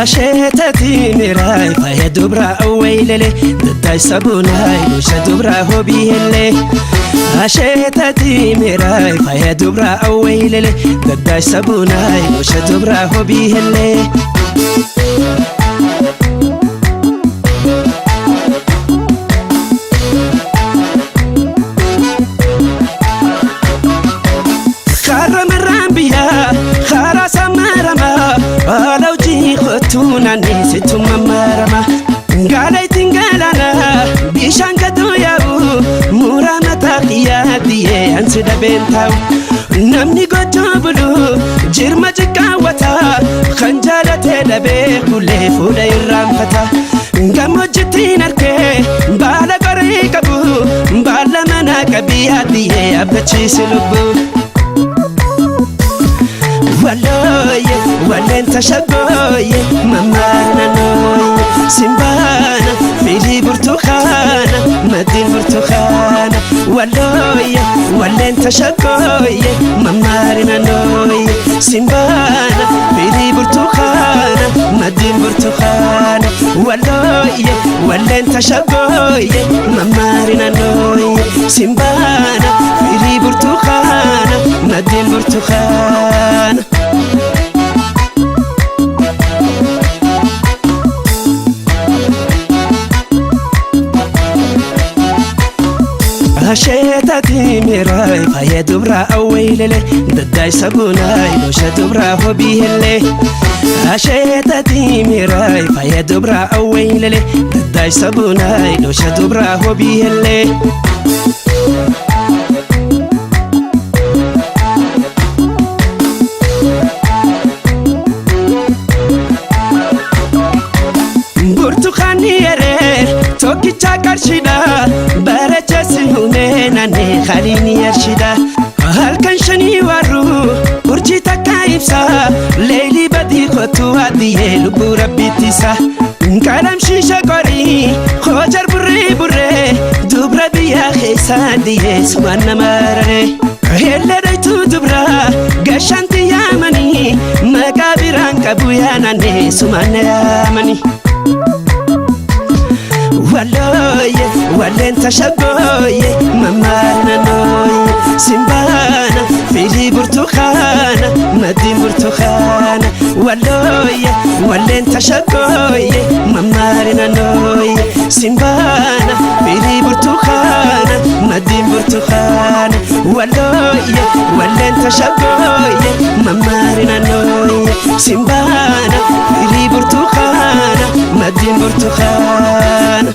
Asheeta Timiraa faaya dubraa awweelele daddaay sabuunaay dusha dubraa hobiilee. Asheeta Timiraa faaya dubraa awweelele daddaay sabuunaay dusha dubraa hobiilee. Tunani situma marama galay tingalana bishanka doyabu murama taqiya diye ansida bentaw namni gojobulu jirma jikawata khanjala telabe kule fuda irramfata gamojtin arke bala qarikabu bala manaka biya diye abachisilubu Walloye, walenta shaggooyye, mamana noye. Simbana, fili burtukhana, madin burtukhana. Walloye, walenta shaggooyye, mamana noye. Simbana, fili burtukhana, madin burtukhana. Walloye, walenta shaggooyye, mamana noye. Simbana, fili burtukhana, madin burtukhana. Asheeta Timiraa faaya dubraa awweelele daddaay sabuunaay dusha dubraa hobiilee. Asheeta Timiraa faaya dubraa awweelele daddaay sabuunaay dusha dubraa hobiilee. Burtukaanni yeree tokkicha qarshidha barachasi humeenane khalini yarshida halkan shanii warru urjii takka ibsa leeyli badii kottu adiyee lubbuu rabbiittisa qalam shiisha qorii hojar burree burree dubra biyyaa keessa adiyee sumaan nama raree helle dhaytuu dubra gashanti yaamanii maqaa biraan qabu yaanane sumaan yaamanii. Walloye, walenta shaggooyye, mamana noye. Simbana, fili burtukhana, madin burtukhana. Walloye, walenta shaggooyye, mamana noye. Simbana, fili burtukhana, madin burtukhana. Walloye, walenta shaggooyye, mamana noye. Simbana, fili burtukhana, madin burtukhana.